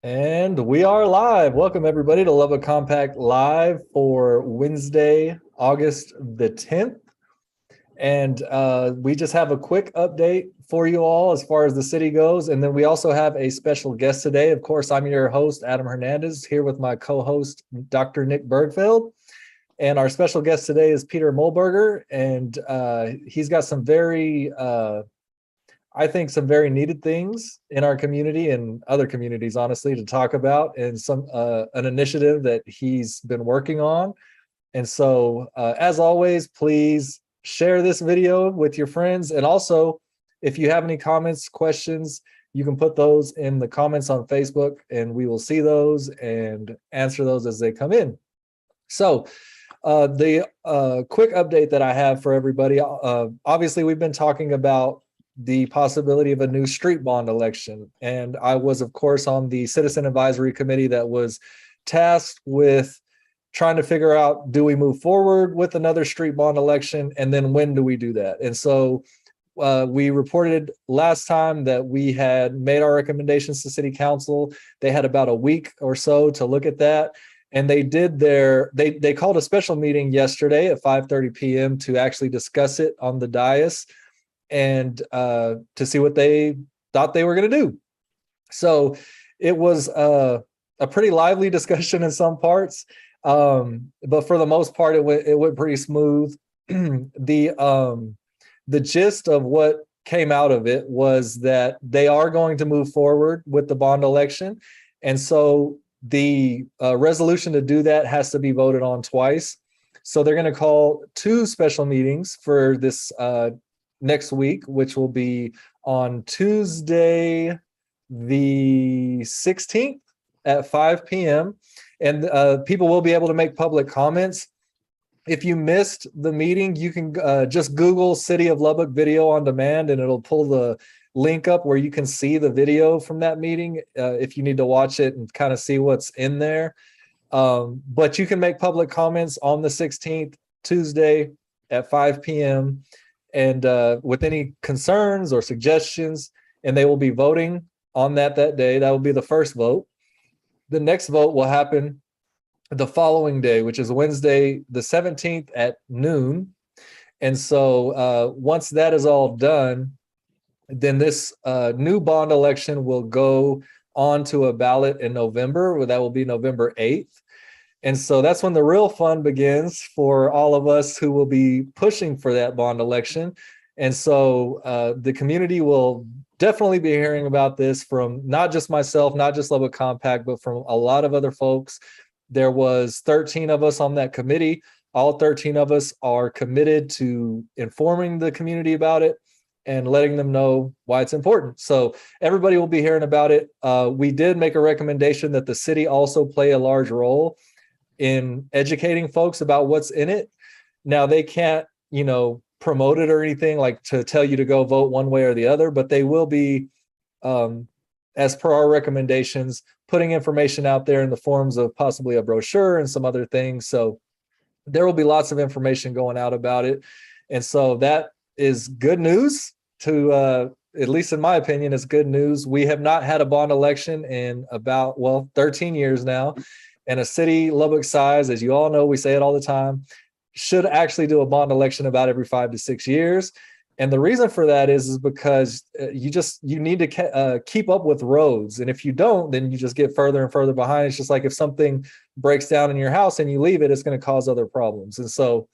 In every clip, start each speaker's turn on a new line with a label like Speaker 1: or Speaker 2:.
Speaker 1: And we are live. Welcome everybody to Lubbock Compact Live for Wednesday, August the 10th. And we just have a quick update for you all as far as the city goes. And then we also have a special guest today. Of course, I'm your host, Adam Hernandez, here with my co-host, Dr. Nick Bergfeld. And our special guest today is Peter Muhlberger. And he's got some I think some very needed things in our community and other communities, honestly, to talk about, and some an initiative that he's been working on. And so, as always, please share this video with your friends. And also, if you have any comments, questions, you can put those in the comments on Facebook, and we will see those and answer those as they come in. So, the quick update that I have for everybody, obviously, we've been talking about the possibility of a new street bond election. And I was, of course, on the Citizen Advisory Committee that was tasked with trying to figure out, do we move forward with another street bond election? And then when do we do that? And so we reported last time that we had made our recommendations to City Council. They had about a week or so to look at that. And they did they called a special meeting yesterday at 5:30 p.m. to actually discuss it on the dais and to see what they thought they were going to do. So it was a pretty lively discussion in some parts, but for the most part, it went pretty smooth. The gist of what came out of it was that they are going to move forward with the bond election, and so the resolution to do that has to be voted on twice. So they're going to call two special meetings for this next week, which will be on Tuesday, the 16th at 5 p.m. And people will be able to make public comments. If you missed the meeting, you can just Google City of Lubbock video on demand, and it'll pull the link up where you can see the video from that meeting if you need to watch it and kind of see what's in there. But you can make public comments on the 16th, Tuesday at 5 p.m. and with any concerns or suggestions, and they will be voting on that day. That will be the first vote. The next vote will happen the following day, which is Wednesday, the 17th at noon. And so once that is all done, then this new bond election will go on to a ballot in November. That will be November 8th. And so that's when the real fun begins for all of us who will be pushing for that bond election. And so the community will definitely be hearing about this from not just myself, not just Lubbock Compact, but from a lot of other folks. There was 13 of us on that committee. All 13 of us are committed to informing the community about it and letting them know why it's important. So everybody will be hearing about it. We did make a recommendation that the city also play a large role in educating folks about what's in it. Now, they can't, promote it or anything like to tell you to go vote one way or the other, but they will be, as per our recommendations, putting information out there in the forms of possibly a brochure and some other things. So there will be lots of information going out about it. And so that is good news to, at least in my opinion, is good news. We have not had a bond election in about, 13 years now. And a city Lubbock size, as you all know, we say it all the time, should actually do a bond election about every 5 to 6 years. And the reason for that is because you need to keep up with roads. And if you don't, then you just get further and further behind. It's just like if something breaks down in your house and you leave it, it's going to cause other problems. And so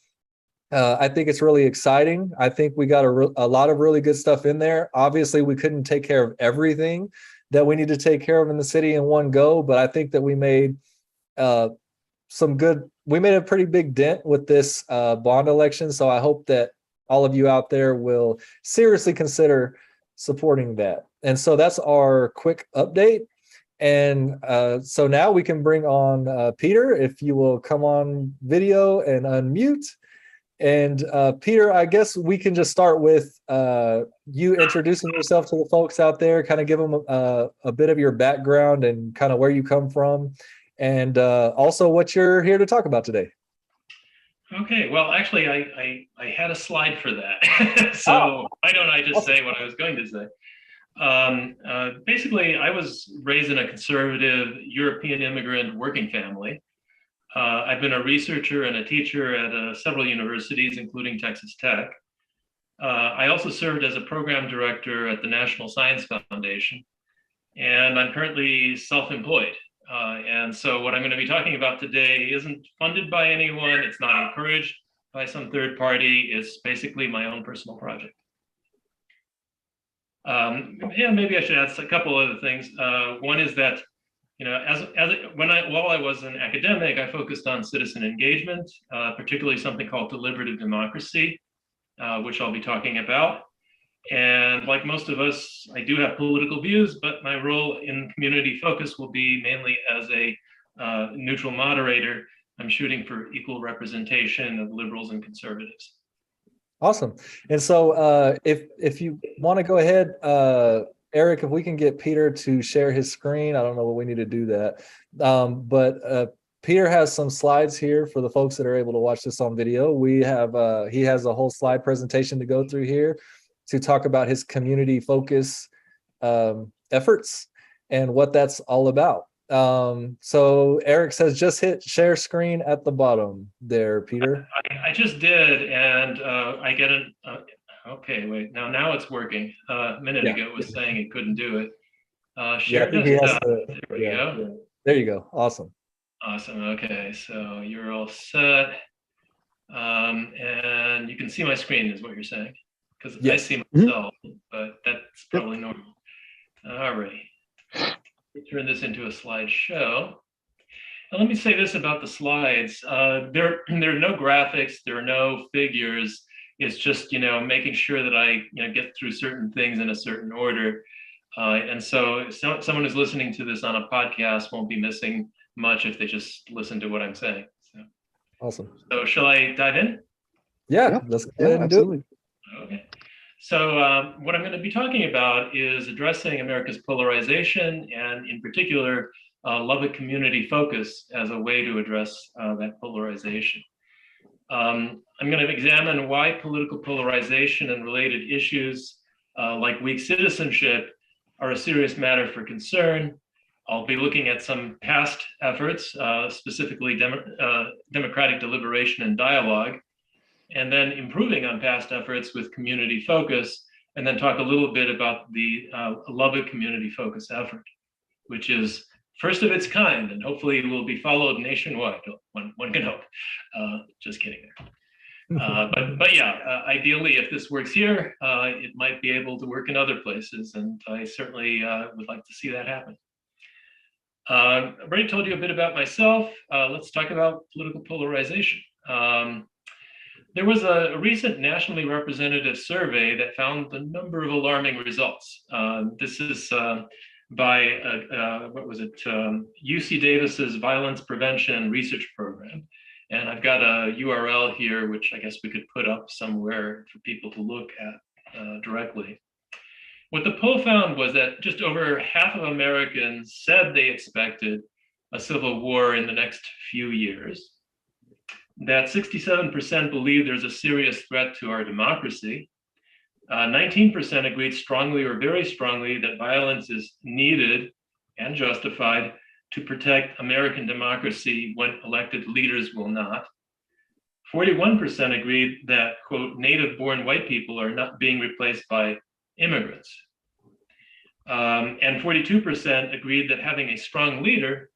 Speaker 1: I think it's really exciting. I think we got a lot of really good stuff in there. Obviously, we couldn't take care of everything that we need to take care of in the city in one go, but I think that we made we made a pretty big dent with this bond election. So I hope that all of you out there will seriously consider supporting that. And so that's our quick update. And so now we can bring on Peter, if you will come on video and unmute. And Peter, I guess we can just start with you introducing yourself to the folks out there, kind of give them a bit of your background and kind of where you come from, and also what you're here to talk about today.
Speaker 2: Okay, well, actually, I had a slide for that. So why don't I just say what I was going to say? Basically, I was raised in a conservative European immigrant working family. I've been a researcher and a teacher at several universities, including Texas Tech. I also served as a program director at the National Science Foundation, and I'm currently self-employed. And so what I'm going to be talking about today isn't funded by anyone. It's not encouraged by some third party. It's basically my own personal project. Yeah, maybe I should add a couple other things. One is that, you know, while I was an academic, I focused on citizen engagement, particularly something called deliberative democracy, which I'll be talking about. And like most of us, I do have political views, but my role in community focus will be mainly as a neutral moderator. I'm shooting for equal representation of liberals and conservatives.
Speaker 1: Awesome. And so if you want to go ahead, Eric, if we can get Peter to share his screen, I don't know what we need to do that. But Peter has some slides here for the folks that are able to watch this on video. We have he has a whole slide presentation to go through here to talk about his community focus efforts and what that's all about. So Eric says just hit share screen at the bottom there, Peter.
Speaker 2: I just did, and I get it. Okay, wait, now it's working. A minute ago it was saying it couldn't do it. Share desktop. There we go.
Speaker 1: Yeah. There you go. Awesome.
Speaker 2: Awesome. Okay, so you're all set. And you can see my screen is what you're saying, because I see myself, but that's probably normal. All right. Turn this into a slideshow. And let me say this about the slides. There are no graphics, there are no figures. It's just, you know, making sure that I, you know, get through certain things in a certain order. And so someone who's listening to this on a podcast won't be missing much if they just listen to what I'm saying. So.
Speaker 1: Awesome.
Speaker 2: So shall I dive in?
Speaker 1: Yeah, let's go ahead and do it.
Speaker 2: Okay. So what I'm going to be talking about is addressing America's polarization, and in particular, Lubbock community focus as a way to address that polarization. I'm going to examine why political polarization and related issues like weak citizenship are a serious matter for concern. I'll be looking at some past efforts, specifically democratic deliberation and dialogue, and then improving on past efforts with community focus, and then talk a little bit about the Lubbock community focus effort, which is first of its kind, and hopefully will be followed nationwide. One can hope. Just kidding there. But yeah, ideally, if this works here, it might be able to work in other places, and I certainly would like to see that happen. I've already told you a bit about myself. Let's talk about political polarization. There was a recent nationally representative survey that found a number of alarming results. This is by, what was it, UC Davis's Violence Prevention and Research Program. And I've got a URL here, which I guess we could put up somewhere for people to look at directly. What the poll found was that just over half of Americans said they expected a civil war in the next few years, that 67% believe there's a serious threat to our democracy, 19% agreed strongly or very strongly that violence is needed and justified to protect American democracy when elected leaders will not. 41% agreed that, quote, native-born white people are not being replaced by immigrants. And 42% agreed that having a strong leader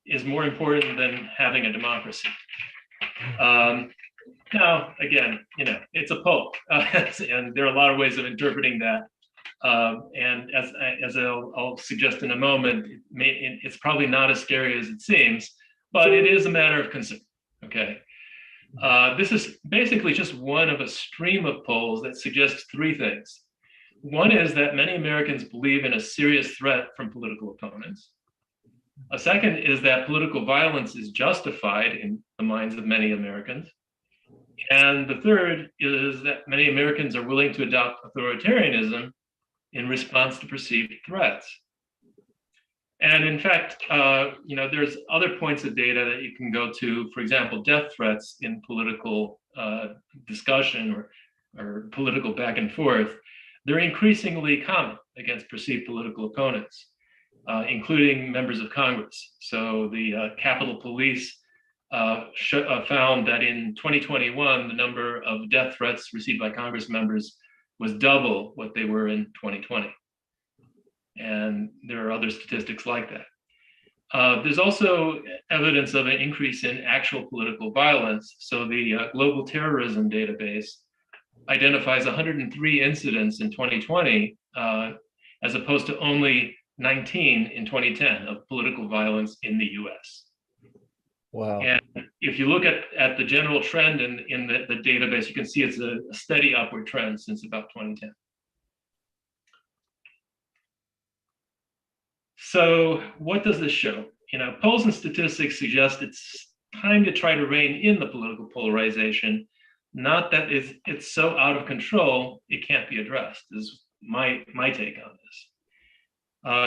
Speaker 2: is more important than having a democracy. Now, again, you know, it's a poll, and there are a lot of ways of interpreting that. And as I'll suggest in a moment, it's probably not as scary as it seems, but it is a matter of concern, okay? This is basically just one of a stream of polls that suggests three things. One is that many Americans believe in a serious threat from political opponents. A second is that political violence is justified in the minds of many Americans. And the third is that many Americans are willing to adopt authoritarianism in response to perceived threats. And in fact, you know, there's other points of data that you can go to, for example, death threats in political discussion or political back and forth. they're increasingly common against perceived political opponents, including members of Congress. So the Capitol Police found that in 2021, the number of death threats received by Congress members was double what they were in 2020. And there are other statistics like that. There's also evidence of an increase in actual political violence. So the Global Terrorism Database identifies 103 incidents in 2020, as opposed to only 19 in 2010 of political violence in the US.
Speaker 1: Wow.
Speaker 2: And if you look at the general trend in the database, you can see it's a steady upward trend since about 2010. So what does this show? Polls and statistics suggest it's time to try to rein in the political polarization, not that it's so out of control, it can't be addressed, is my take on this.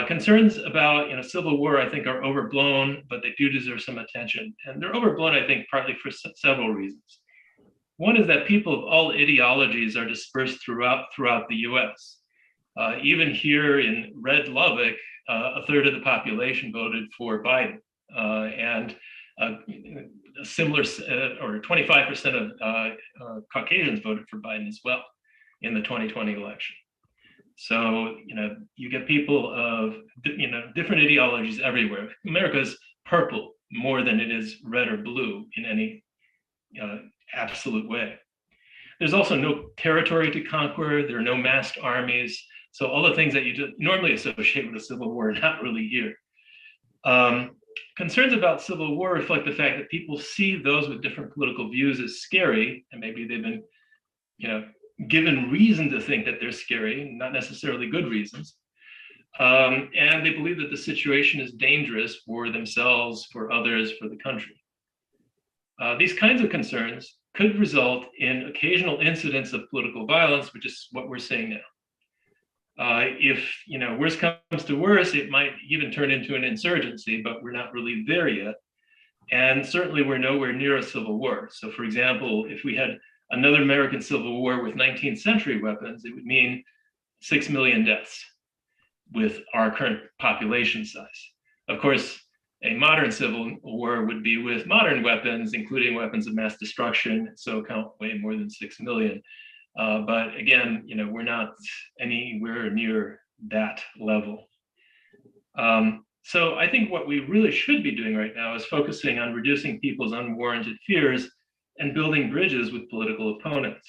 Speaker 2: Concerns about civil war, I think, are overblown, but they do deserve some attention. And they're overblown, I think, partly for several reasons. One is that people of all ideologies are dispersed throughout the US. Even here in red Lubbock, a third of the population voted for Biden, and a similar, or 25% of Caucasians voted for Biden as well in the 2020 election. So, you get people of, different ideologies everywhere. America's purple more than it is red or blue in any absolute way. There's also no territory to conquer. There are no massed armies. So all the things that you normally associate with a civil war are not really here. Concerns about civil war reflect the fact that people see those with different political views as scary, and maybe they've been, given reason to think that they're scary, not necessarily good reasons. And they believe that the situation is dangerous for themselves, for others, for the country. These kinds of concerns could result in occasional incidents of political violence, which is what we're seeing now. If worse comes to worse, it might even turn into an insurgency, but we're not really there yet. And certainly we're nowhere near a civil war. So for example, if we had another American civil war with 19th century weapons, it would mean 6 million deaths with our current population size. Of course, a modern civil war would be with modern weapons, including weapons of mass destruction, so count way more than 6 million. But again, we're not anywhere near that level. So I think what we really should be doing right now is focusing on reducing people's unwarranted fears and building bridges with political opponents.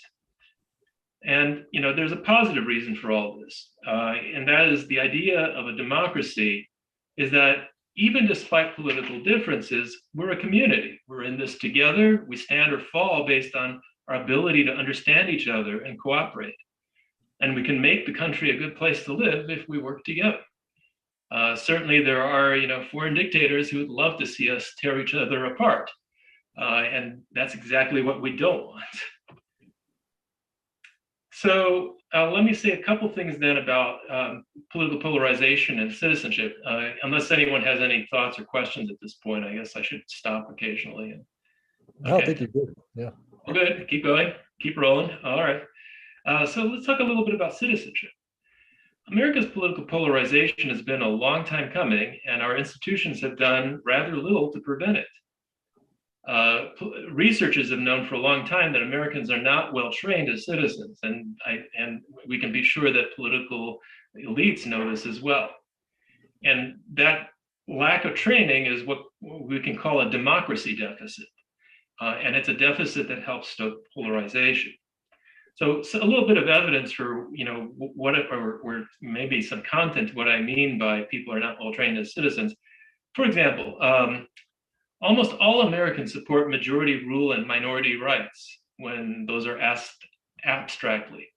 Speaker 2: And there's a positive reason for all this, and that is the idea of a democracy is that even despite political differences, we're a community. We're in this together. We stand or fall based on our ability to understand each other and cooperate. And we can make the country a good place to live if we work together. Certainly there are, foreign dictators who would love to see us tear each other apart. And that's exactly what we don't want. So let me say a couple things then about political polarization and citizenship. Unless anyone has any thoughts or questions at this point, I guess I should stop occasionally.
Speaker 1: Okay. I think you're good. Yeah.
Speaker 2: Good. Keep going. Keep rolling. All right. So let's talk a little bit about citizenship. America's political polarization has been a long time coming, and our institutions have done rather little to prevent it. Researchers have known for a long time that Americans are not well trained as citizens, and we can be sure that political elites know this as well. And that lack of training is what we can call a democracy deficit, and it's a deficit that helps stoke polarization. So a little bit of evidence for what or maybe some content what I mean by people are not well trained as citizens. For example, almost all Americans support majority rule and minority rights when those are asked abstractly.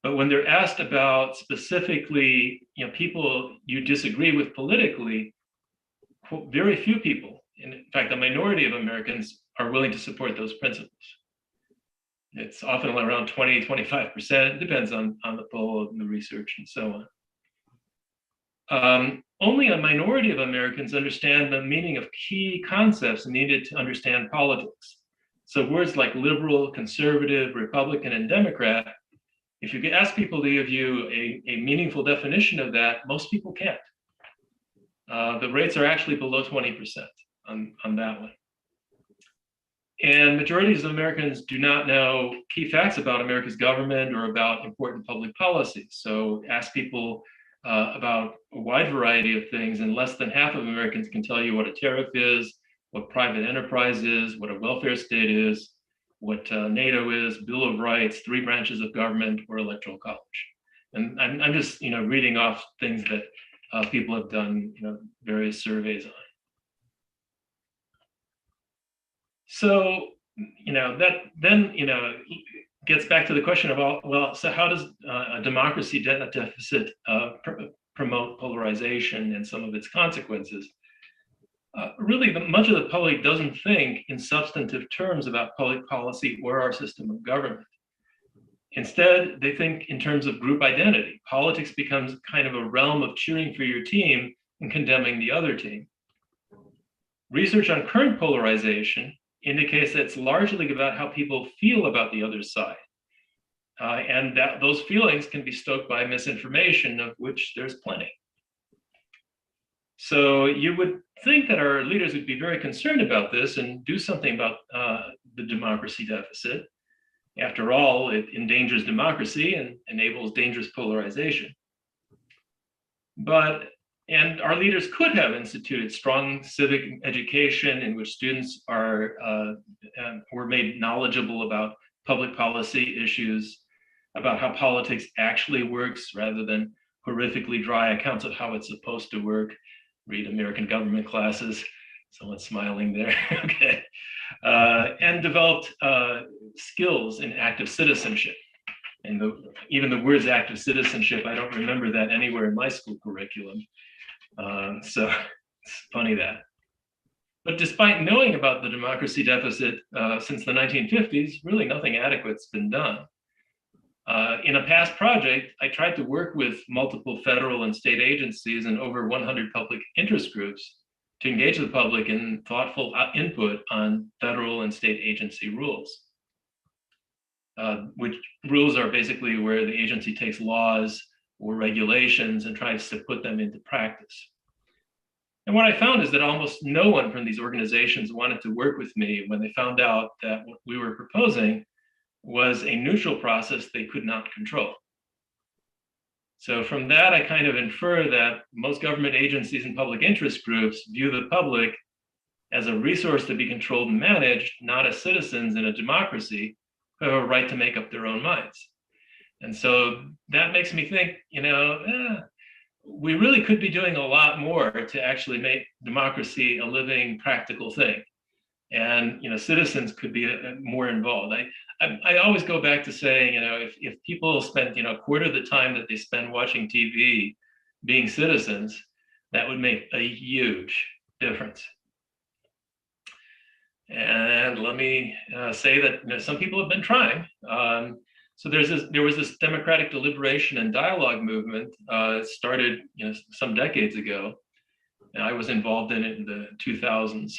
Speaker 2: But when they're asked about specifically, people you disagree with politically, very few people, in fact, a minority of Americans are willing to support those principles. It's often around 20, 25%, depends on the poll and the research and so on. Only a minority of Americans understand the meaning of key concepts needed to understand politics. So words like liberal, conservative, Republican, and Democrat If you ask people to give you a meaningful definition of that, most people can't. The rates are actually below 20% on that one. And majorities of Americans do not know key facts about America's government or about important public policies. So ask people about a wide variety of things, and less than half of Americans can tell you what a tariff is, what private enterprise is, what a welfare state is, what NATO is, Bill of Rights, 3 branches of government, or electoral college. And I'm just reading off things that people have done various surveys on. So that then gets back to the question of, well, so how does a democracy deficit promote polarization and some of its consequences? Really, much of the public doesn't think in substantive terms about public policy or our system of government. Instead, they think in terms of group identity. Politics becomes kind of a realm of cheering for your team and condemning the other team. Research on current polarization indicates that it's largely about how people feel about the other side. And that those feelings can be stoked by misinformation, of which there's plenty. So you would think that our leaders would be very concerned about this and do something about the democracy deficit. After all, it endangers democracy and enables dangerous polarization. And our leaders could have instituted strong civic education in which students were made knowledgeable about public policy issues, about how politics actually works, rather than horrifically dry accounts of how it's supposed to work. Read American government classes. Someone's smiling there. Okay. And developed skills in active citizenship. And even the words active citizenship, I don't remember that anywhere in my school curriculum. So it's funny that. But despite knowing about the democracy deficit since the 1950s, really nothing adequate's been done. In a past project, I tried to work with multiple federal and state agencies and over 100 public interest groups to engage the public in thoughtful input on federal and state agency rules, which rules are basically where the agency takes laws or regulations and tries to put them into practice. And what I found is that almost no one from these organizations wanted to work with me when they found out that what we were proposing was a neutral process they could not control. So from that, I kind of infer that most government agencies and public interest groups view the public as a resource to be controlled and managed, not as citizens in a democracy who have a right to make up their own minds. And so that makes me think, we really could be doing a lot more to actually make democracy a living, practical thing. And citizens could be more involved. I always go back to saying, if people spent a quarter of the time that they spend watching TV being citizens, that would make a huge difference. And let me say that some people have been trying. So there was this democratic deliberation and dialogue movement started some decades ago, and I was involved in it in the 2000s.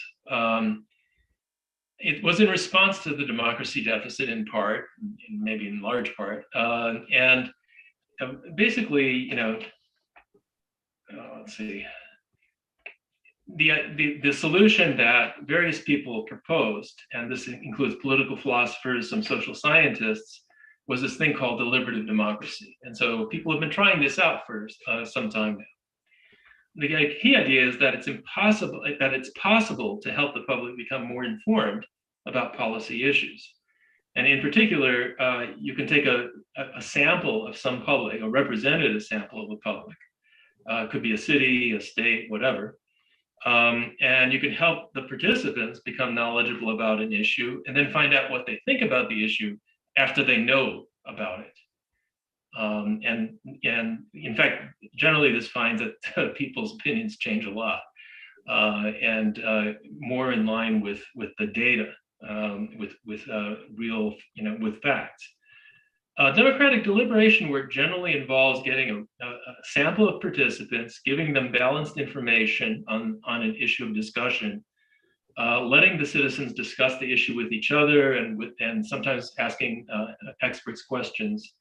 Speaker 2: It was in response to the democracy deficit in part, maybe in large part, and basically, let's see. The solution that various people proposed, and this includes political philosophers, some social scientists, was this thing called deliberative democracy. And so people have been trying this out for some time now. The key idea is that it's possible to help the public become more informed about policy issues. And in particular, you can take a sample of some public, a representative sample of the public. It could be a city, a state, whatever. And you can help the participants become knowledgeable about an issue and then find out what they think about the issue after they know about it. And in fact, generally this finds that people's opinions change a lot and more in line with the data, with real, with facts. Democratic deliberation work generally involves getting a sample of participants, giving them balanced information on an issue of discussion, letting the citizens discuss the issue with each other and sometimes asking experts questions,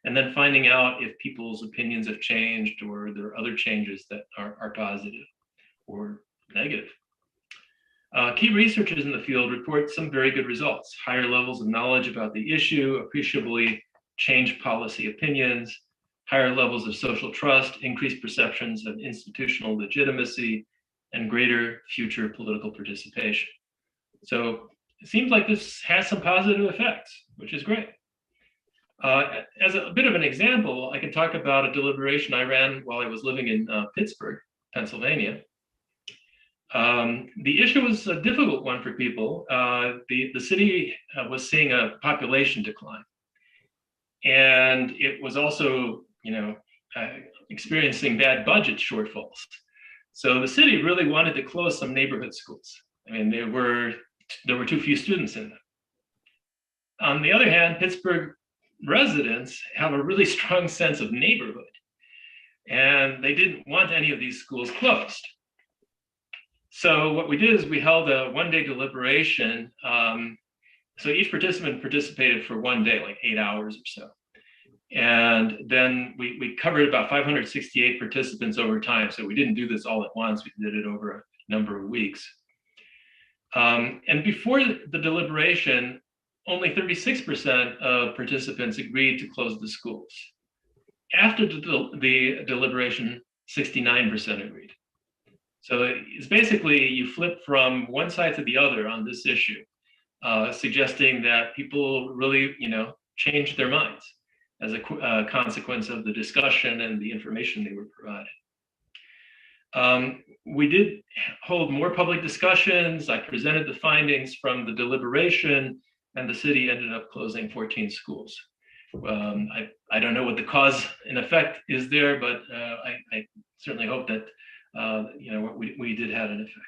Speaker 2: and then finding out if people's opinions have changed or there are other changes that are positive or negative. Key researchers in the field report some very good results: higher levels of knowledge about the issue, appreciably changed policy opinions, higher levels of social trust, increased perceptions of institutional legitimacy, and greater future political participation. So it seems like this has some positive effects, which is great. As a bit of an example, I can talk about a deliberation I ran while I was living in Pittsburgh, Pennsylvania. The issue was a difficult one for people. The city was seeing a population decline, and it was also, experiencing bad budget shortfalls. So the city really wanted to close some neighborhood schools. I mean, there were too few students in them. On the other hand, Pittsburgh residents have a really strong sense of neighborhood, and they didn't want any of these schools closed. So what we did is we held a one-day deliberation. So each participant participated for one day, like 8 hours or so. And then we covered about 568 participants over time. So we didn't do this all at once. We did it over a number of weeks. And before the deliberation, only 36% of participants agreed to close the schools. After the deliberation, 69% agreed. So it's basically you flip from one side to the other on this issue, suggesting that people really, changed their minds as a consequence of the discussion and the information they were provided. We did hold more public discussions. I presented the findings from the deliberation, and the city ended up closing 14 schools. I don't know what the cause and effect is there, but I certainly hope that we did have an effect.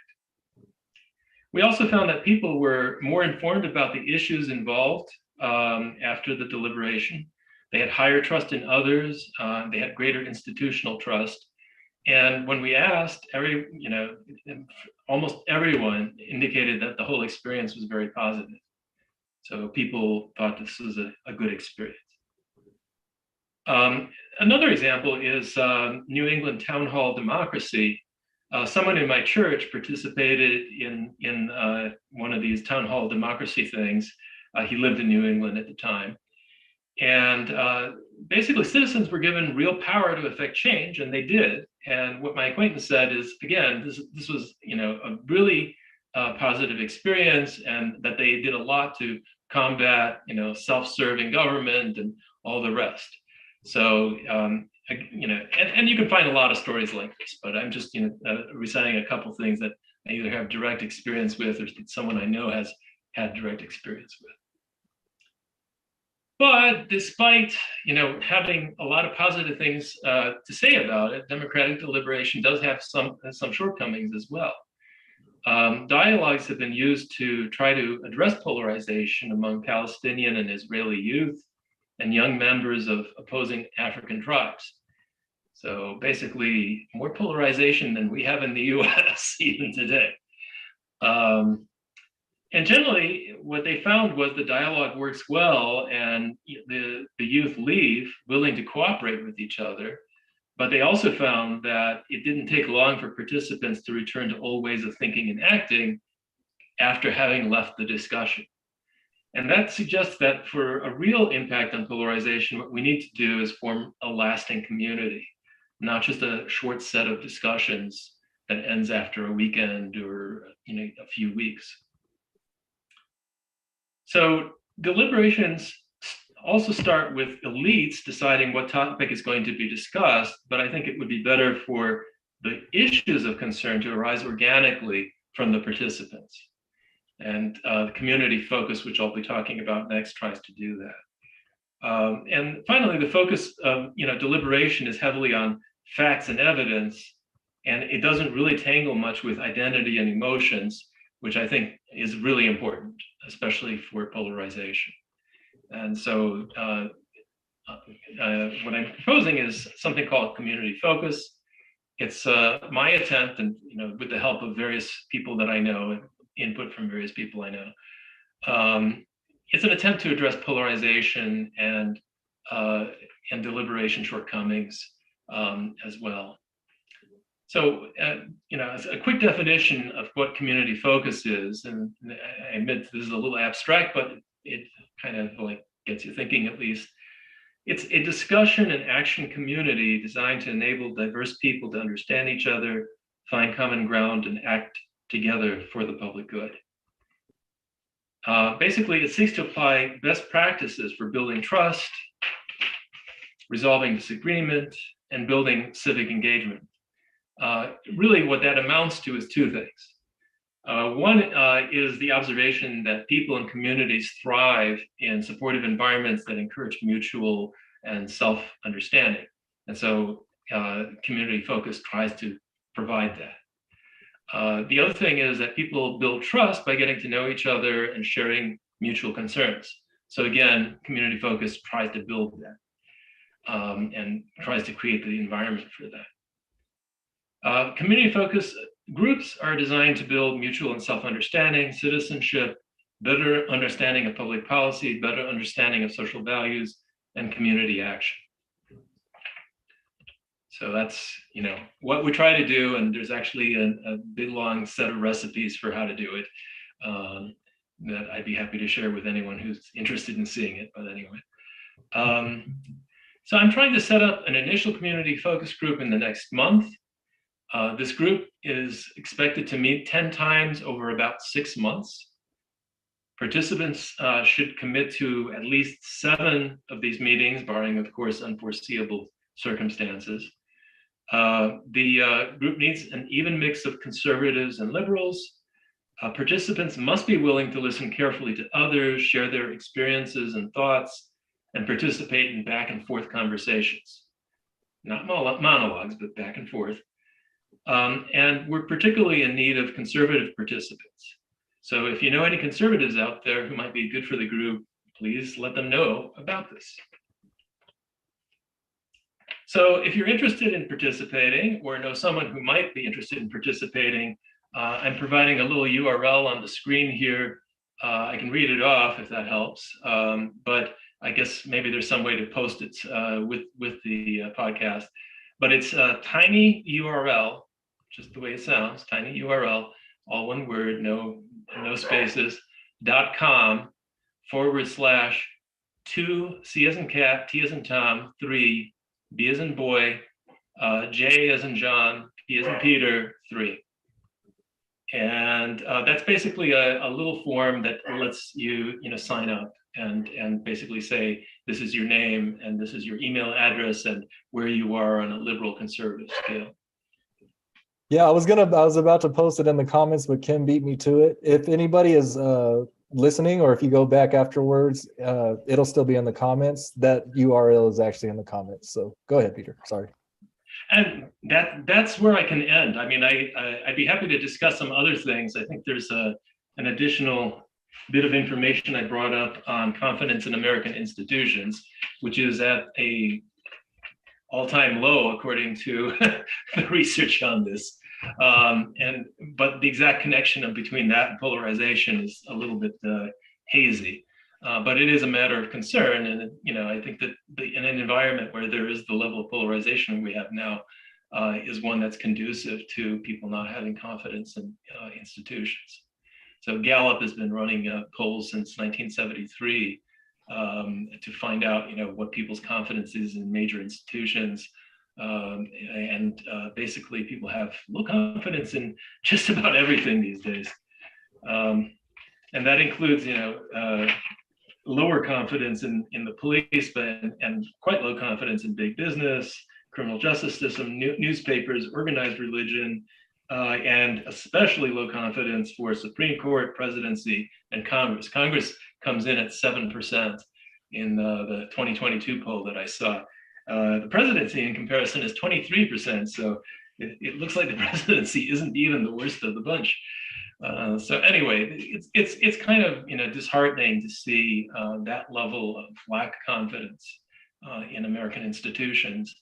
Speaker 2: We also found that people were more informed about the issues involved after the deliberation. They had higher trust in others. They had greater institutional trust. And when we asked, almost everyone indicated that the whole experience was very positive. So people thought this was a good experience. Another example is New England town hall democracy. Someone in my church participated in one of these town hall democracy things. He lived in New England at the time. And basically citizens were given real power to affect change, and they did. And what my acquaintance said is, again, this was a really positive experience, and that they did a lot to combat self-serving government and all the rest. So and you can find a lot of stories like this, but I'm just reciting a couple things that I either have direct experience with or someone I know has had direct experience with. But despite having a lot of positive things to say about it, democratic deliberation does have some shortcomings as well. Dialogues have been used to try to address polarization among Palestinian and Israeli youth and young members of opposing African tribes. So basically, more polarization than we have in the US even today. And generally, what they found was the dialogue works well, and the youth leave willing to cooperate with each other. But they also found that it didn't take long for participants to return to old ways of thinking and acting after having left the discussion. And that suggests that for a real impact on polarization, what we need to do is form a lasting community, not just a short set of discussions that ends after a weekend or a few weeks. So deliberations also start with elites deciding what topic is going to be discussed, but I think it would be better for the issues of concern to arise organically from the participants. And the community focus, which I'll be talking about next, tries to do that. And finally, the focus of deliberation is heavily on facts and evidence, and it doesn't really tangle much with identity and emotions, which I think is really important, especially for polarization. And so what I'm proposing is something called community focus. It's my attempt, and with the help of various people that I know, input from various people I know, it's an attempt to address polarization and and deliberation shortcomings as well. So, a quick definition of what community focus is, and I admit this is a little abstract, but it kind of like gets you thinking at least. It's a discussion and action community designed to enable diverse people to understand each other, find common ground, and act together for the public good. Basically, it seeks to apply best practices for building trust, resolving disagreement, and building civic engagement. Really, what that amounts to is two things. One is the observation that people and communities thrive in supportive environments that encourage mutual and self-understanding. And so community focus tries to provide that. The other thing is that people build trust by getting to know each other and sharing mutual concerns. So again, community focus tries to build that and tries to create the environment for that. Community focus groups are designed to build mutual and self-understanding, citizenship, better understanding of public policy, better understanding of social values, and community action. So that's what we try to do, and there's actually a big long set of recipes for how to do it that I'd be happy to share with anyone who's interested in seeing it. But anyway, so I'm trying to set up an initial community focus group in the next month. This group is expected to meet 10 times over about 6 months. Participants should commit to at least 7 of these meetings, barring, of course, unforeseeable circumstances. The group needs an even mix of conservatives and liberals. Participants must be willing to listen carefully to others, share their experiences and thoughts, and participate in back and forth conversations. Not monologues, but back and forth. And we're particularly in need of conservative participants. So if you know any conservatives out there who might be good for the group, please let them know about this. So if you're interested in participating or know someone who might be interested in participating, I'm providing a little URL on the screen here. I can read it off if that helps, but I guess maybe there's some way to post it with the podcast. But it's a tiny URL, just the way it sounds, tiny URL, all one word, no spaces, .com/2, C as in cat, T as in Tom, 3, B as in boy, J as in John, P as in Peter, 3. And that's basically a little form that lets you, sign up and basically say, this is your name and this is your email address and where you are on a liberal conservative scale.
Speaker 1: Yeah, I was about to post it in the comments, but Kim beat me to it. If anybody is listening, or if you go back afterwards, it'll still be in the comments. That URL is actually in the comments. So go ahead, Peter. Sorry.
Speaker 2: And that's where I can end. I mean, I'd be happy to discuss some other things. I think there's an additional bit of information I brought up on confidence in American institutions, which is at a all-time low according to the research on this. But the exact connection between that and polarization is a little bit hazy. But it is a matter of concern, and I think that in an environment where there is the level of polarization we have now, is one that's conducive to people not having confidence in institutions. So Gallup has been running polls since 1973 to find out, what people's confidence is in major institutions, and basically people have low confidence in just about everything these days, and that includes, lower confidence in the police, and quite low confidence in big business, criminal justice system, newspapers, organized religion, and especially low confidence for Supreme Court, presidency, and Congress. Congress comes in at 7% in the 2022 poll that I saw. The presidency, in comparison, is 23%. So it looks like the presidency isn't even the worst of the bunch. So anyway, it's kind of disheartening to see that level of lack of confidence in American institutions,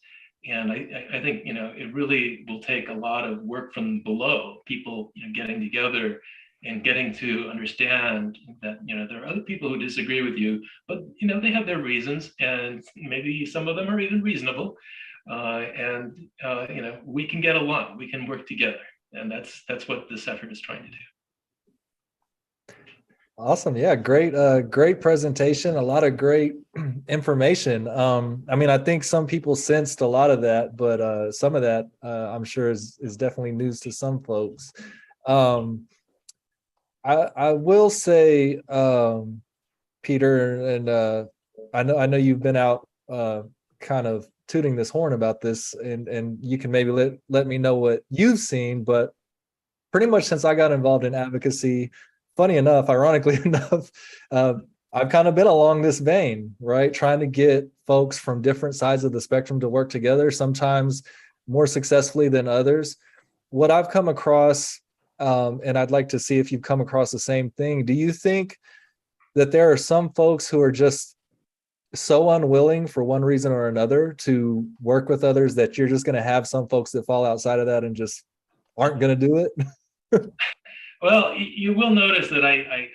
Speaker 2: and I think it really will take a lot of work from below, people getting together and getting to understand that, there are other people who disagree with you, but, they have their reasons, and maybe some of them are even reasonable. We can get along, we can work together. And that's what this effort is trying to do.
Speaker 1: Awesome. Yeah, great presentation. A lot of great information. I mean, I think some people sensed a lot of that, but some of that I'm sure is definitely news to some folks. I will say, Peter, and I know you've been out kind of tooting this horn about this, and you can maybe let me know what you've seen, but pretty much since I got involved in advocacy, funny enough, ironically enough, I've kind of been along this vein, right? Trying to get folks from different sides of the spectrum to work together, sometimes more successfully than others. What I've come across, and I'd like to see if you've come across the same thing. Do you think that there are some folks who are just so unwilling for one reason or another to work with others that you're just going to have some folks that fall outside of that and just aren't going to do it?
Speaker 2: Well, you will notice that I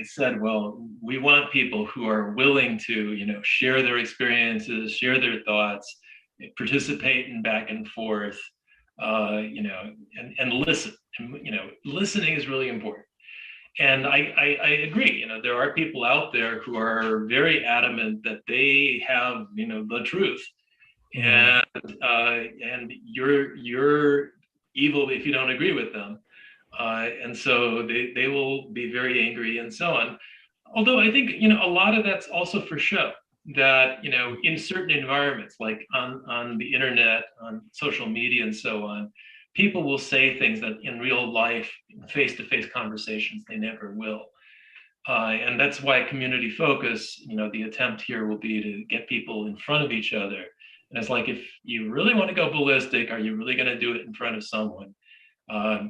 Speaker 2: said, well, we want people who are willing to, share their experiences, share their thoughts, participate in back and forth, and listen. And, listening is really important. And I agree. There are people out there who are very adamant that they have, the truth, and you're evil if you don't agree with them. And so they will be very angry and so on. Although I think, a lot of that's also for show, that, in certain environments, like on the internet, on social media and so on, people will say things that in real life, face-to-face conversations, they never will. And that's why community focus, the attempt here will be to get people in front of each other. And it's like, if you really want to go ballistic, are you really going to do it in front of someone?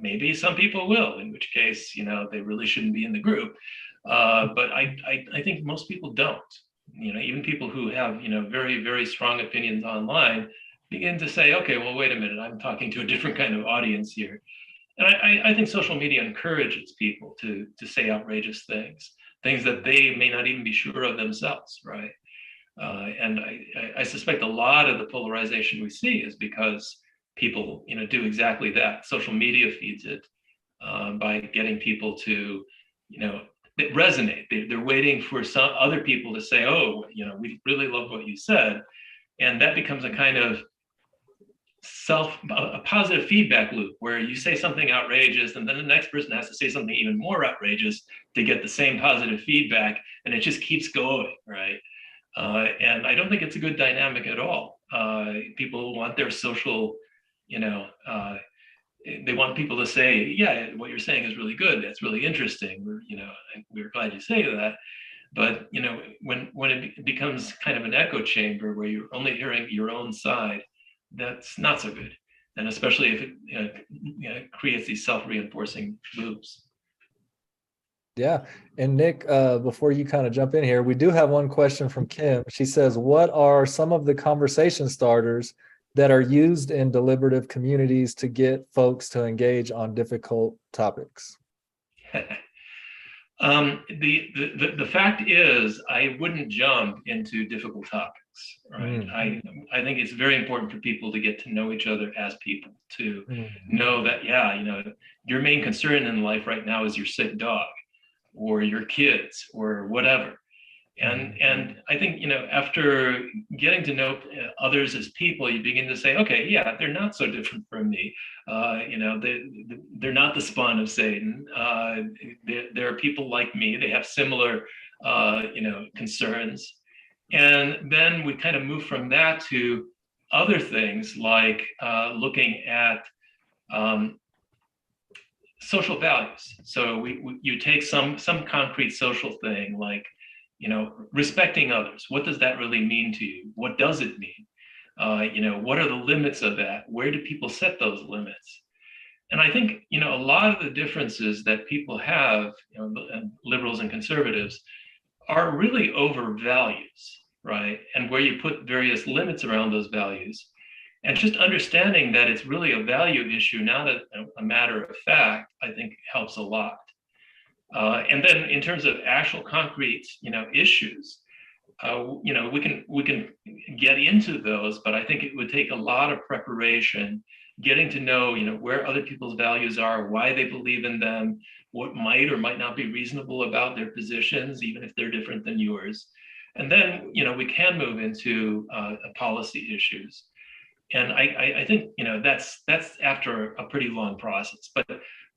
Speaker 2: Maybe some people will, in which case, they really shouldn't be in the group. But I think most people don't. Even people who have, very, very strong opinions online begin to say, okay, well, wait a minute, I'm talking to a different kind of audience here. And I think social media encourages people to say outrageous things that they may not even be sure of themselves, right? And I suspect a lot of the polarization we see is because people, do exactly that. Social media feeds it by getting people to, resonate. They're waiting for some other people to say, oh, we really love what you said. And that becomes a kind of a positive feedback loop where you say something outrageous and then the next person has to say something even more outrageous to get the same positive feedback. And it just keeps going, right? And I don't think it's a good dynamic at all. People want their social, they want people to say, yeah, what you're saying is really good. That's really interesting. We're glad you say that. But, when it becomes kind of an echo chamber where you're only hearing your own side, that's not so good. And especially if it creates these self-reinforcing loops.
Speaker 1: Yeah. And Nick, before you kind of jump in here, we do have one question from Kim. She says, what are some of the conversation starters that are used in deliberative communities to get folks to engage on difficult topics?
Speaker 2: The fact is, I wouldn't jump into difficult topics, right? I think it's very important for people to get to know each other as people, to know that, your main concern in life right now is your sick dog or your kids or whatever. And I think, after getting to know others as people, you begin to say, okay, yeah, they're not so different from me. They're not the spawn of Satan. There are people like me. They have similar, concerns. And then we kind of move from that to other things like looking at social values. So you take some concrete social thing like, respecting others. What does that really mean to you? What does it mean? What are the limits of that? Where do people set those limits? And I think, a lot of the differences that people have, liberals and conservatives, are really over values, right? And where you put various limits around those values. And just understanding that it's really a value issue, not a matter of fact, I think helps a lot. And then in terms of actual concrete, issues, we can get into those, but I think it would take a lot of preparation, getting to know, where other people's values are, why they believe in them, what might or might not be reasonable about their positions, even if they're different than yours. And then, we can move into policy issues. And I think, that's after a pretty long process. But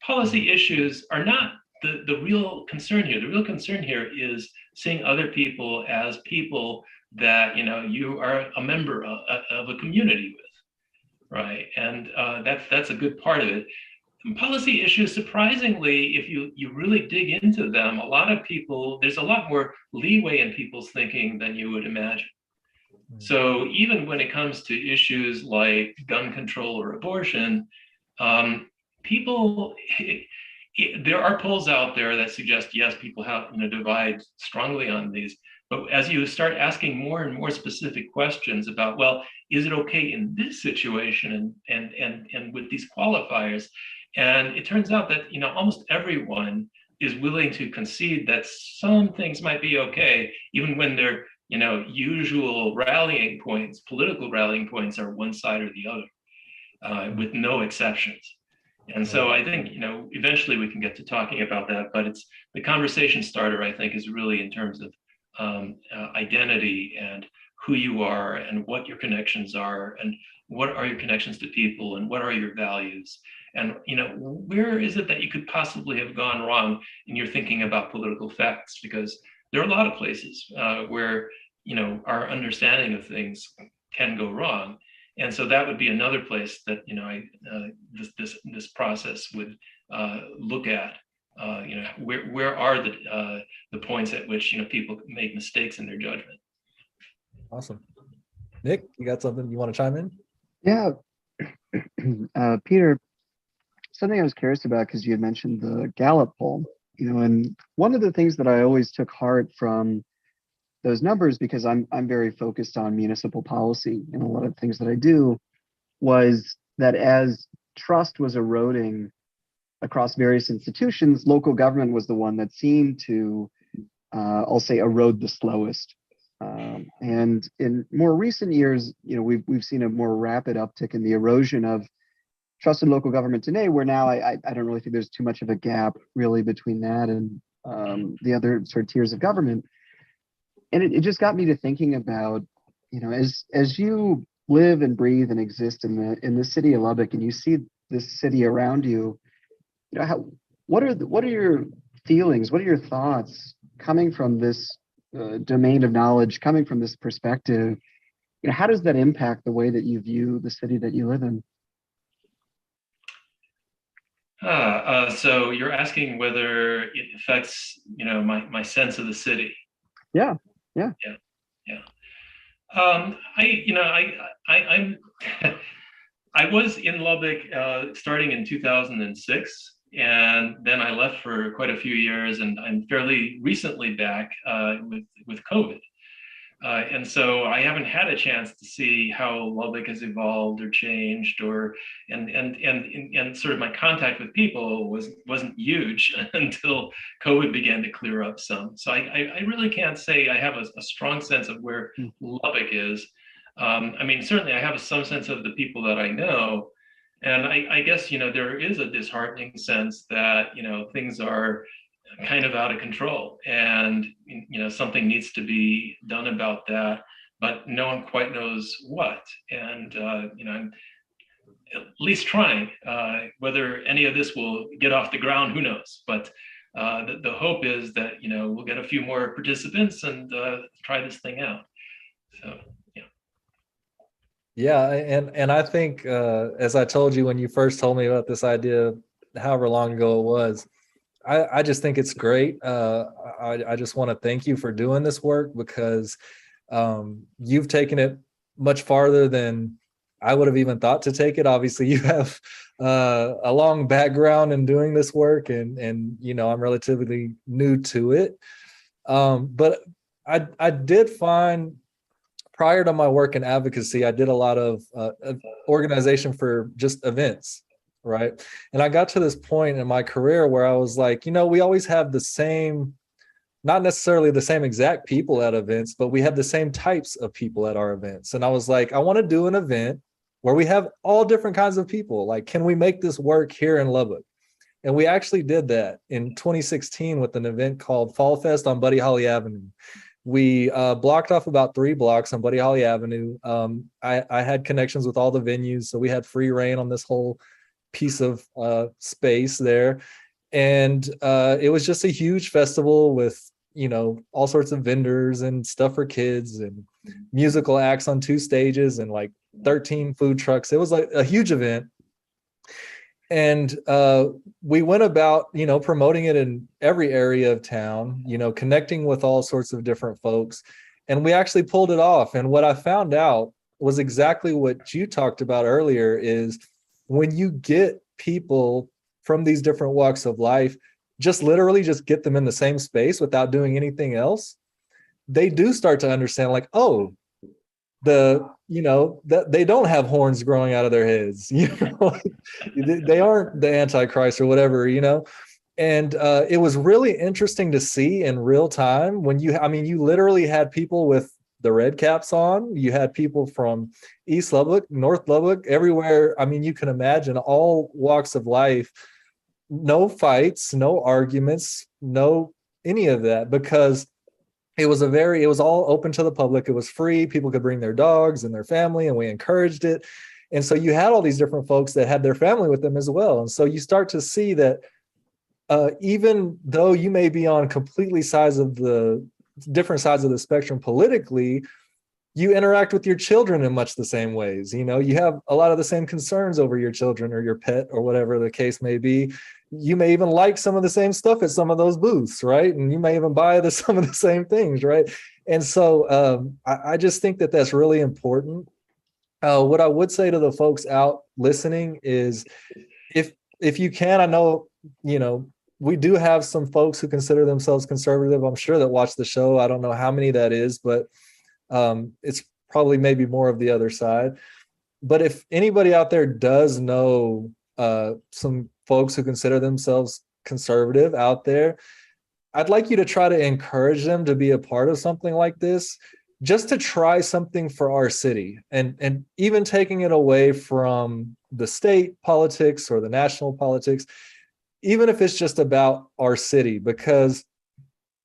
Speaker 2: policy issues are not the real concern here. The real concern here is seeing other people as people that you are a member of a community with, right? And that's a good part of it. And policy issues, surprisingly, if you really dig into them, a lot of people, there's a lot more leeway in people's thinking than you would imagine. So even when it comes to issues like gun control or abortion, people, there are polls out there that suggest, yes, people have divide strongly on these. But as you start asking more and more specific questions about, well, is it okay in this situation and with these qualifiers? And it turns out that almost everyone is willing to concede that some things might be okay, even when they're usual rallying points, political rallying points are one side or the other, with no exceptions. And so I think, eventually we can get to talking about that, but it's the conversation starter, I think, is really in terms of identity and who you are and what your connections are and what are your connections to people and what are your values. And, where is it that you could possibly have gone wrong in your thinking about political facts? Because there are a lot of places where, our understanding of things can go wrong. And so that would be another place that, this process would look at, where are the points at which, people make mistakes in their judgment.
Speaker 1: Awesome. Nick, you got something you want to chime in?
Speaker 3: Yeah. Peter, something I was curious about, because you had mentioned the Gallup poll, and one of the things that I always took heart from those numbers, because I'm very focused on municipal policy in a lot of things that I do, was that as trust was eroding across various institutions, local government was the one that seemed to, I'll say, erode the slowest. And in more recent years, we've seen a more rapid uptick in the erosion of trust in local government today, where now I don't really think there's too much of a gap really between that and the other sort of tiers of government. And it just got me to thinking about, as you live and breathe and exist in the city of Lubbock, and you see this city around you, what are your feelings? What are your thoughts coming from this domain of knowledge, coming from this perspective? How does that impact the way that you view the city that you live in?
Speaker 2: So you're asking whether it affects, my sense of the city.
Speaker 3: Yeah.
Speaker 2: I was in Lubbock starting in 2006, and then I left for quite a few years, and I'm fairly recently back with COVID. And so I haven't had a chance to see how Lubbock has evolved or changed, and sort of my contact with people wasn't huge until COVID began to clear up some. So I really can't say I have a strong sense of where Lubbock is. Certainly I have some sense of the people that I know, and I guess there is a disheartening sense that things are kind of out of control, and something needs to be done about that, but no one quite knows what. And I'm at least trying. Whether any of this will get off the ground, who knows? But the hope is that we'll get a few more participants and try this thing out. So
Speaker 1: Yeah, and I think as I told you when you first told me about this idea, however long ago it was, I just think it's great. I just want to thank you for doing this work, because you've taken it much farther than I would have even thought to take it. Obviously, you have a long background in doing this work, and I'm relatively new to it. But I did find, prior to my work in advocacy, I did a lot of organization for just events. right? And I got to this point in my career where I was like, we always have the same, not necessarily the same exact people at events, but we have the same types of people at our events. And I was like, I want to do an event where we have all different kinds of people. Like, can we make this work here in Lubbock? And we actually did that in 2016 with an event called Fall Fest on Buddy Holly Avenue. We blocked off about 3 blocks on Buddy Holly Avenue. I had connections with all the venues, so we had free reign on this whole piece of space there. And it was just a huge festival with, all sorts of vendors and stuff for kids and musical acts on 2 stages and like 13 food trucks. It was like a huge event. And we went about, promoting it in every area of town, connecting with all sorts of different folks. And we actually pulled it off. And what I found out was exactly what you talked about earlier, is when you get people from these different walks of life, just literally just get them in the same space without doing anything else, they do start to understand, like, oh, that they don't have horns growing out of their heads, they aren't the Antichrist or whatever, and it was really interesting to see in real time when you literally had people with the red caps on, you had people from East Lubbock, North Lubbock, everywhere. You can imagine all walks of life, no fights, no arguments, no any of that, because it was all open to the public. It was free. People could bring their dogs and their family, and we encouraged it. And so you had all these different folks that had their family with them as well. And so you start to see that even though you may be on completely different sides of the spectrum politically, you interact with your children in much the same ways. You have a lot of the same concerns over your children or your pet or whatever the case may be. You may even like some of the same stuff at some of those booths, right? And you may even buy some of the same things, right? And so I just think that that's really important. What I would say to the folks out listening is, if you can, I know, we do have some folks who consider themselves conservative, I'm sure, that watch the show. I don't know how many that is, but it's probably maybe more of the other side. But if anybody out there does know some folks who consider themselves conservative out there, I'd like you to try to encourage them to be a part of something like this, just to try something for our city, and even taking it away from the state politics or the national politics, even if it's just about our city, because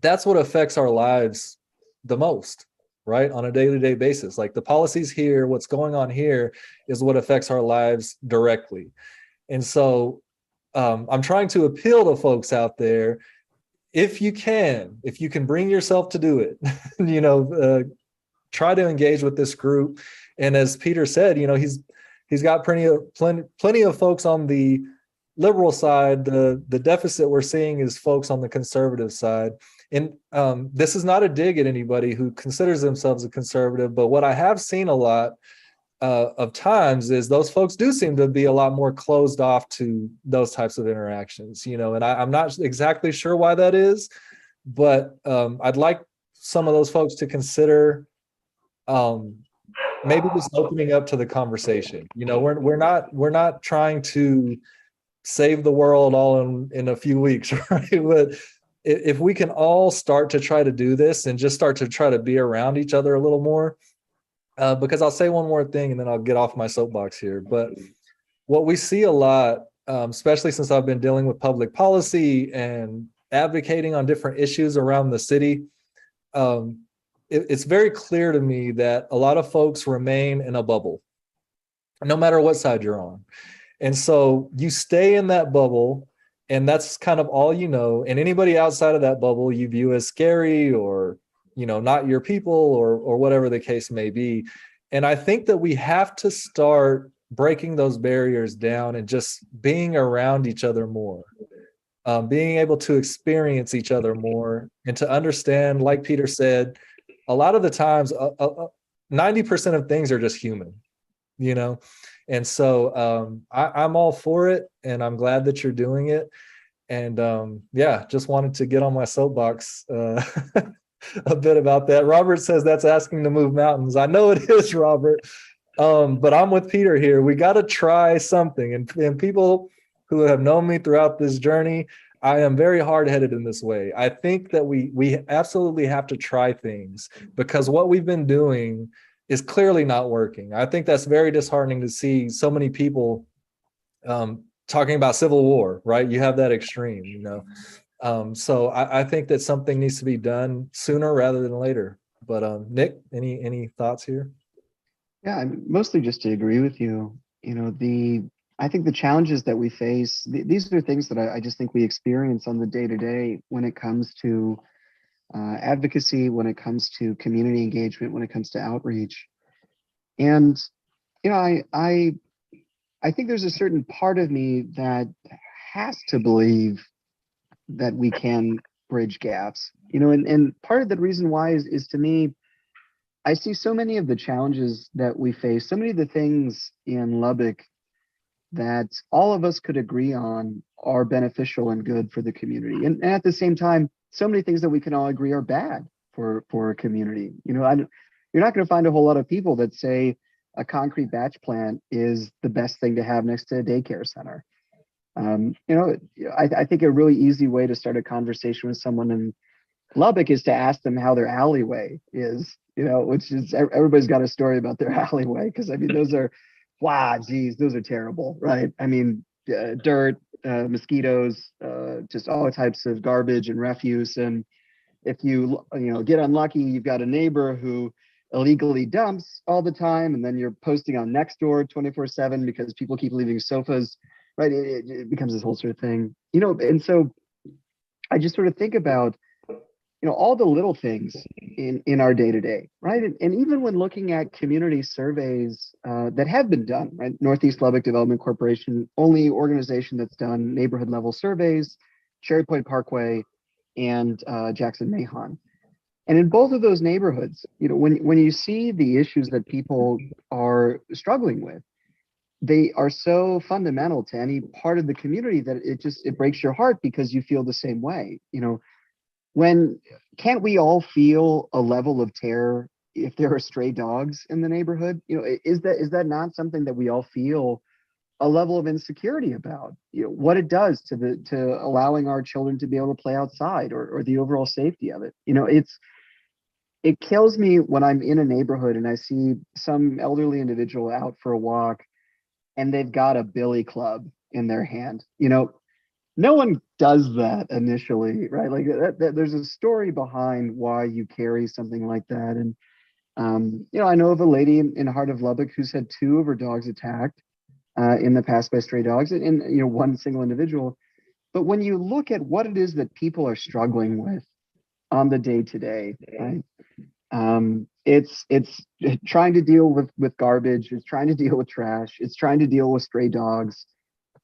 Speaker 1: that's what affects our lives the most, right? On a day-to-day basis. Like, the policies here, what's going on here is what affects our lives directly. And so I'm trying to appeal to folks out there, if you can bring yourself to do it, try to engage with this group. And as Peter said, he's got plenty of folks on the liberal side. The deficit we're seeing is folks on the conservative side. And this is not a dig at anybody who considers themselves a conservative, but what I have seen a lot of times is those folks do seem to be a lot more closed off to those types of interactions, and I'm not exactly sure why that is, but I'd like some of those folks to consider maybe just opening up to the conversation. We're not trying to save the world all in a few weeks, right? But if we can all start to try to do this and just start to try to be around each other a little more, because I'll say one more thing and then I'll get off my soapbox here. But what we see a lot, especially since I've been dealing with public policy and advocating on different issues around the city, it's very clear to me that a lot of folks remain in a bubble, no matter what side you're on. And so you stay in that bubble, and that's kind of all you know. And anybody outside of that bubble you view as scary, or not your people, or whatever the case may be. And I think that we have to start breaking those barriers down and just being around each other more, being able to experience each other more, and to understand, like Peter said, a lot of the times, 90% of things are just human, And so I'm all for it, and I'm glad that you're doing it. And just wanted to get on my soapbox a bit about that. Robert says that's asking to move mountains. I know it is, Robert. But I'm with Peter here. We got to try something. And people who have known me throughout this journey, I am very hard-headed in this way. I think that we absolutely have to try things because what we've been doing is clearly not working. I think that's very disheartening to see so many people talking about civil war, right? You have that extreme, you know. So I think that something needs to be done sooner rather than later. But Nick, any thoughts here?
Speaker 3: Yeah, mostly just to agree with you. I think the challenges that we face, these are things that I just think we experience on the day to day when it comes to advocacy, when it comes to community engagement, when it comes to outreach. And you know, I think there's a certain part of me that has to believe that we can bridge gaps. And part of the reason why is to me, I see so many of the challenges that we face, so many of the things in Lubbock that all of us could agree on are beneficial and good for the community. And at the same time, so many things that we can all agree are bad for a community. You're not going to find a whole lot of people that say a concrete batch plant is the best thing to have next to a daycare center. I think a really easy way to start a conversation with someone in Lubbock is to ask them how their alleyway is, which is everybody's got a story about their alleyway. Because I mean, those are, wow, geez, those are terrible, right? I mean, dirt, mosquitoes, just all types of garbage and refuse. And if you get unlucky, you've got a neighbor who illegally dumps all the time, and then you're posting on Nextdoor 24/7 because people keep leaving sofas, right? It becomes this whole sort of thing, and so I just sort of think about all the little things in our day to day, right? And even when looking at community surveys that have been done, right? Northeast Lubbock Development Corporation, only organization that's done neighborhood level surveys, Cherry Point Parkway, and Jackson Mahon. And in both of those neighborhoods, when you see the issues that people are struggling with, they are so fundamental to any part of the community that it breaks your heart because you feel the same way. When can't we all feel a level of terror if there are stray dogs in the neighborhood? Is that not something that we all feel a level of insecurity about? What it does to allowing our children to be able to play outside, or the overall safety of it. It kills me when I'm in a neighborhood and I see some elderly individual out for a walk and they've got a billy club in their hand. No one does that initially, right? Like there's a story behind why you carry something like that. And I know of a lady in the heart of Lubbock who's had two of her dogs attacked in the past by stray dogs, and one single individual. But when you look at what it is that people are struggling with on the day to day, right? It's trying to deal with garbage. It's trying to deal with trash. It's trying to deal with stray dogs.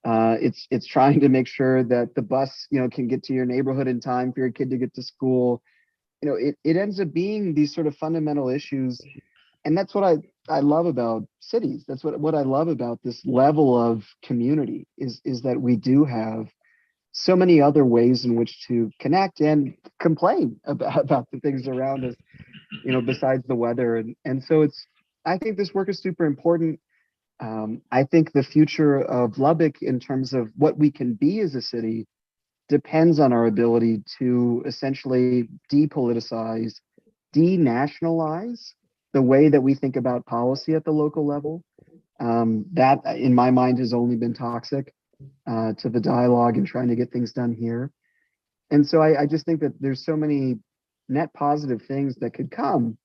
Speaker 3: It's trying to make sure that the bus, can get to your neighborhood in time for your kid to get to school. It ends up being these sort of fundamental issues. And that's what I love about cities. That's what I love about this level of community is that we do have so many other ways in which to connect and complain about the things around us, besides the weather. And so I think this work is super important. I think the future of Lubbock in terms of what we can be as a city depends on our ability to essentially depoliticize, denationalize the way that we think about policy at the local level. That, in my mind, has only been toxic to the dialogue and trying to get things done here. And so I just think that there's so many net positive things that could come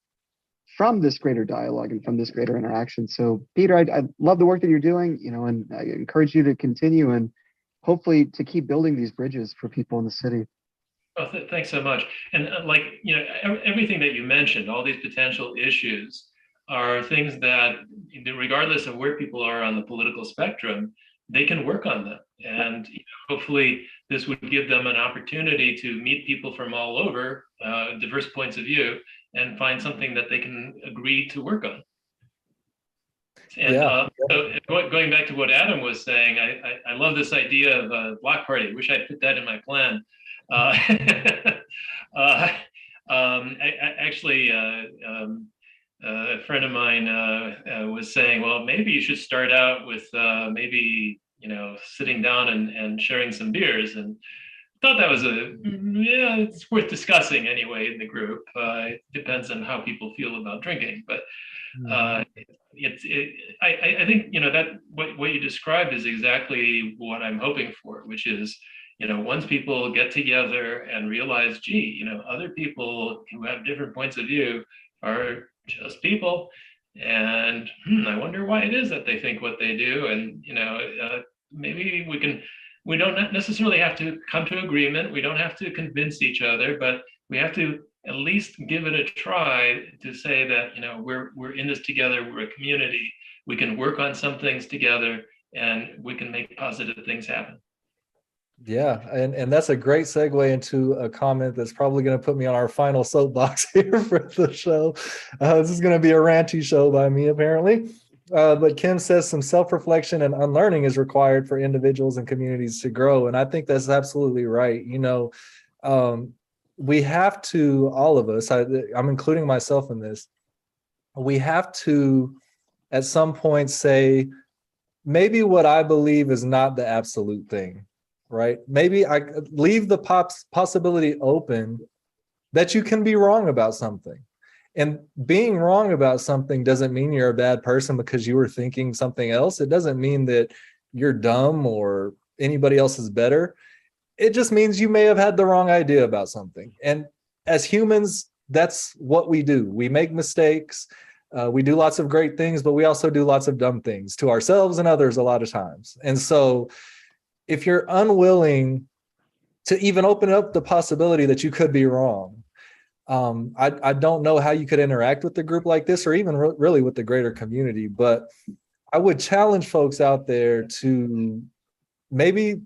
Speaker 3: from this greater dialogue and from this greater interaction. So, Peter, I love the work that you're doing, and I encourage you to continue and hopefully to keep building these bridges for people in the city.
Speaker 2: Oh, thanks so much. And everything that you mentioned, all these potential issues are things that, regardless of where people are on the political spectrum, they can work on them. And hopefully this would give them an opportunity to meet people from all over, diverse points of view, and find something that they can agree to work on. And so going back to what Adam was saying, I love this idea of a block party. I wish I'd put that in my plan. I actually, A friend of mine was saying, well, maybe you should start out with maybe, sitting down and sharing some beers. And thought that was yeah, it's worth discussing anyway in the group. It depends on how people feel about drinking, but uh, I think, that what you described is exactly what I'm hoping for, which is, once people get together and realize, gee, other people who have different points of view are just people. And I wonder why it is that they think what they do. And, maybe we don't necessarily have to come to agreement. We don't have to convince each other, but we have to at least give it a try to say that, we're in this together. We're a community. We can work on some things together, and we can make positive things happen.
Speaker 1: Yeah, and that's a great segue into a comment that's probably going to put me on our final soapbox here for the show. This is going to be a ranty show by me, apparently. But Kim says some self-reflection and unlearning is required for individuals and communities to grow. And I think that's absolutely right. We have to, all of us, I'm including myself in this, we have to, at some point, say, maybe what I believe is not the absolute thing. Right? Maybe I leave the possibility open that you can be wrong about something. And being wrong about something doesn't mean you're a bad person because you were thinking something else. It doesn't mean that you're dumb or anybody else is better. It just means you may have had the wrong idea about something. And as humans, that's what we do. We make mistakes. We do lots of great things, but we also do lots of dumb things to ourselves and others a lot of times. And so if you're unwilling to even open up the possibility that you could be wrong, I don't know how you could interact with the group like this, or even really with the greater community. But I would challenge folks out there to maybe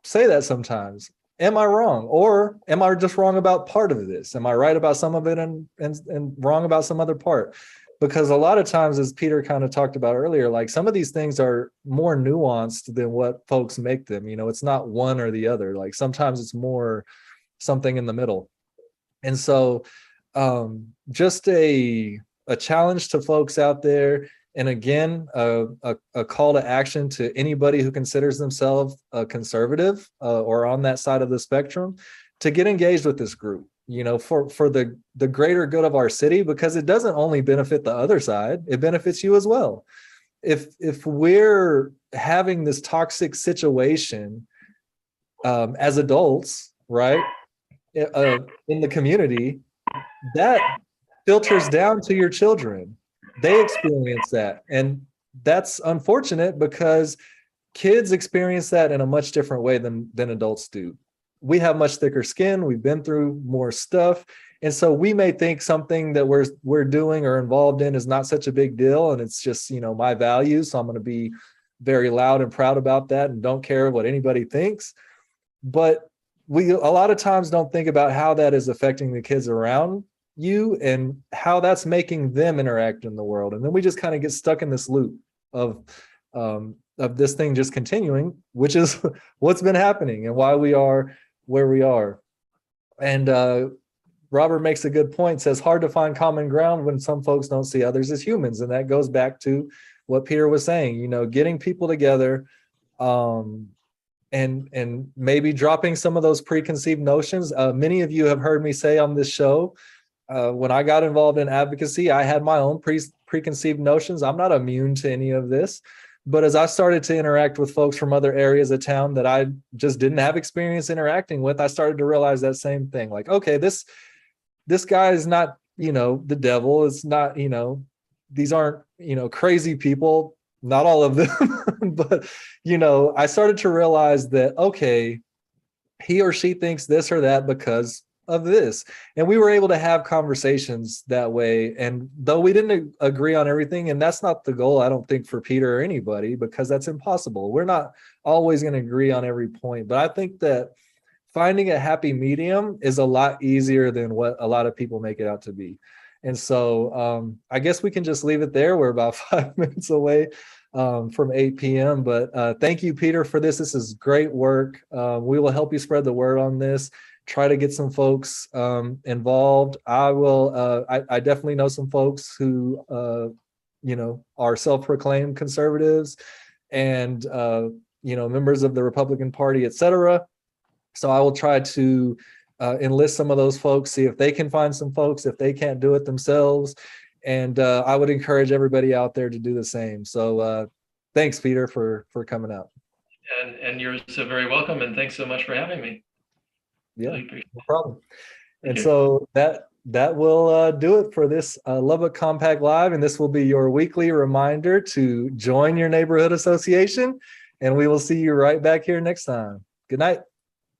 Speaker 1: say that sometimes. Am I wrong? Or am I just wrong about part of this? Am I right about some of it and wrong about some other part? Because a lot of times, as Peter kind of talked about earlier, like some of these things are more nuanced than what folks make them. It's not one or the other. Like sometimes it's more something in the middle. And so just a challenge to folks out there. And again, a call to action to anybody who considers themselves a conservative or on that side of the spectrum to get engaged with this group. For the greater good of our city, because it doesn't only benefit the other side, it benefits you as well. If we're having this toxic situation as adults, right, in the community, that filters down to your children. They experience that. And that's unfortunate because kids experience that in a much different way than adults do. We have much thicker skin. We've been through more stuff. And so we may think something that we're doing or involved in is not such a big deal. And it's just, my values. So I'm going to be very loud and proud about that and don't care what anybody thinks. But we a lot of times don't think about how that is affecting the kids around you and how that's making them interact in the world. And then we just kind of get stuck in this loop of this thing just continuing, which is what's been happening and why we are where we are. And Robert makes a good point, says hard to find common ground when some folks don't see others as humans. And that goes back to what Peter was saying, getting people together and maybe dropping some of those preconceived notions. Many of you have heard me say on this show, when I got involved in advocacy, I had my own preconceived notions. I'm not immune to any of this. But as I started to interact with folks from other areas of town that I just didn't have experience interacting with, I started to realize that same thing. Like, okay, this guy is not, the devil. It's not, these aren't, crazy people, not all of them. But, I started to realize that, okay, he or she thinks this or that because of this. And we were able to have conversations that way. And though we didn't agree on everything, and that's not the goal, I don't think, for Peter or anybody, because that's impossible. We're not always going to agree on every point. But I think that finding a happy medium is a lot easier than what a lot of people make it out to be. And so I guess we can just leave it there. We're about 5 minutes away from 8 p.m. But thank you, Peter, for this. This is great work. We will help you spread the word on this. try to get some folks involved. I definitely know some folks who are self-proclaimed conservatives and members of the Republican Party, et cetera. So I will try to enlist some of those folks, see if they can find some folks, if they can't do it themselves. And I would encourage everybody out there to do the same. So thanks, Peter, for coming out.
Speaker 2: And you're so very welcome. And thanks so much for having me.
Speaker 1: Yeah,
Speaker 2: really
Speaker 1: no problem. And
Speaker 2: you.
Speaker 1: so that will do it for this Lubbock Compact Live. And this will be your weekly reminder to join your neighborhood association. And we will see you right back here next time. Good night.